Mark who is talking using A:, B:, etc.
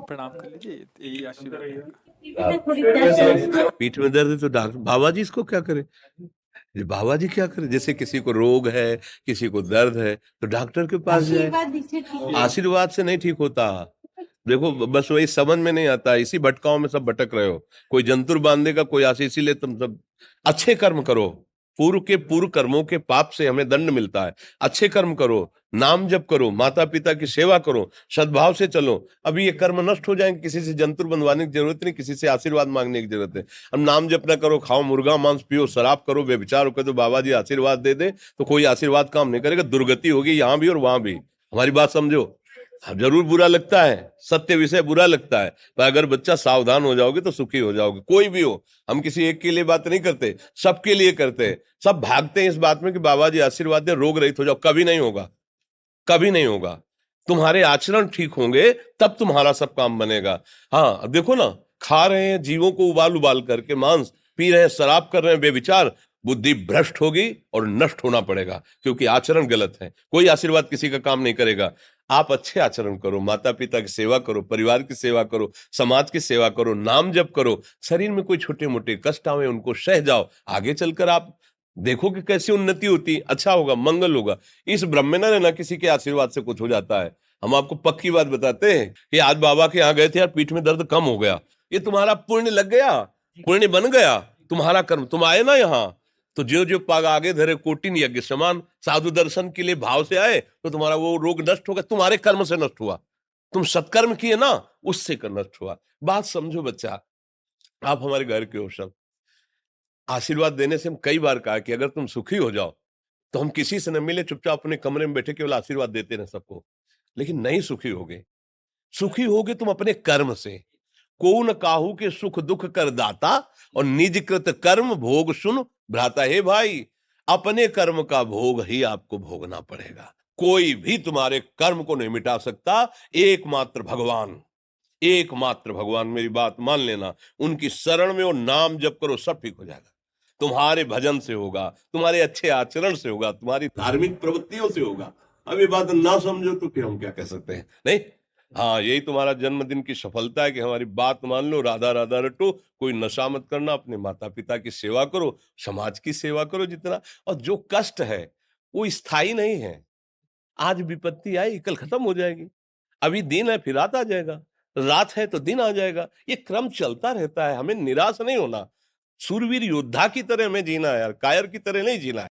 A: प्रणाम कर लीजिए, यही आशीर्वाद
B: आप पीठ में दर्द है तो डॉक्टर बाबा जी इसको क्या करे? ये बाबा जी क्या करे? जैसे किसी को रोग है, किसी को दर्द है तो डॉक्टर के पास जाए। आशीर्वाद से नहीं ठीक होता। देखो बस वही समझ में नहीं आता, इसी भटकाओं में सब भटक रहे हो। कोई जंतुर बांधेगा, कोई आशीष, इसीलिए तुम सब अच्छे कर्म करो। पूर्व के पूर्व कर्मों के पाप से हमें दंड मिलता है। अच्छे कर्म करो, नाम जप करो, माता पिता की सेवा करो, सद्भाव से चलो। अभी ये कर्म नष्ट हो जाएंगे, किसी से जंतुर बंधवाने की जरूरत नहीं, किसी से आशीर्वाद मांगने की जरूरत है। अब नाम जप ना करो, खाओ मुर्गा मांस, पियो शराब, करो व्यभिचार करो, तो बाबा जी आशीर्वाद दे दे तो कोई आशीर्वाद काम नहीं करेगा। दुर्गति होगी यहाँ भी और वहां भी। हमारी बात समझो। अब जरूर बुरा लगता है, सत्य विषय बुरा लगता है, पर अगर बच्चा सावधान हो जाओगे तो सुखी हो जाओगे। कोई भी हो, हम किसी एक के लिए बात नहीं करते, सबके लिए करते हैं। सब भागते हैं इस बात में कि बाबा जी आशीर्वाद दे, रोग रहित हो जाओ। कभी नहीं होगा, कभी नहीं होगा। तुम्हारे आचरण ठीक होंगे तब तुम्हारा सब काम बनेगा। हाँ अब देखो ना, खा रहे हैं जीवों को उबाल उबाल करके मांस, पी रहे हैं शराब, कर रहे हैं बेविचार, बुद्धि भ्रष्ट होगी और नष्ट होना पड़ेगा, क्योंकि आचरण गलत है। कोई आशीर्वाद किसी का काम नहीं करेगा। आप अच्छे आचरण करो, माता पिता की सेवा करो, परिवार की सेवा करो, समाज की सेवा करो, नाम जप करो। शरीर में कोई छोटे मोटे कष्ट आवे उनको सह जाओ, आगे चलकर आप देखो कि कैसी उन्नति होती, अच्छा होगा, मंगल होगा। इस ब्रह्म में ना किसी के आशीर्वाद से कुछ हो जाता है। हम आपको पक्की बात बताते हैं कि आज बाबा के यहाँ गए थे यार, पीठ में दर्द कम हो गया। ये तुम्हारा पुण्य लग गया, पुण्य बन गया, तुम्हारा कर्म। तुम आए ना यहाँ, तो जो जो पाग आगे धरे कोटिन यज्ञ समान, साधु दर्शन के लिए भाव से आए तो तुम्हारा वो रोग नष्ट हो गया, तुम्हारे कर्म से नष्ट हुआ। तुम सत्कर्म किए ना, उससे कर नष्ट हुआ। बात समझो बच्चा, आप हमारे घर के हो सब। आशीर्वाद देने से हम कई बार कहा कि अगर तुम सुखी हो जाओ तो हम किसी से न मिले, चुपचाप अपने कमरे में बैठे केवल आशीर्वाद देते रहे सबको। लेकिन नहीं सुखी होगे। सुखी होगे तुम अपने कर्म से। को न काहू के सुख दुख कर दाता, और निज कृत कर्म भोग सुन भ्राता। हे भाई, अपने कर्म का भोग ही आपको भोगना पड़ेगा। कोई भी तुम्हारे कर्म को नहीं मिटा सकता, एकमात्र भगवान। एकमात्र भगवान, मेरी बात मान लेना। उनकी शरण में और नाम जप करो, सब ठीक हो जाएगा। तुम्हारे भजन से होगा, तुम्हारे अच्छे आचरण से होगा, तुम्हारी धार्मिक प्रवृत्तियों से होगा। अब ये बात ना समझो तो फिर हम क्या कह सकते हैं? नहीं, हाँ यही तुम्हारा जन्मदिन की सफलता है कि हमारी बात मान लो, राधा राधा रटो, कोई नशा मत करना, अपने माता पिता की सेवा करो, समाज की सेवा करो जितना। और जो कष्ट है वो स्थायी नहीं है। आज विपत्ति आई, कल खत्म हो जाएगी। अभी दिन है, फिर रात आ जाएगा, रात है तो दिन आ जाएगा। ये क्रम चलता रहता है, हमें निराश नहीं होना। सूरवीर योद्धा की तरह हमें जीना है यार, कायर की तरह नहीं जीना है।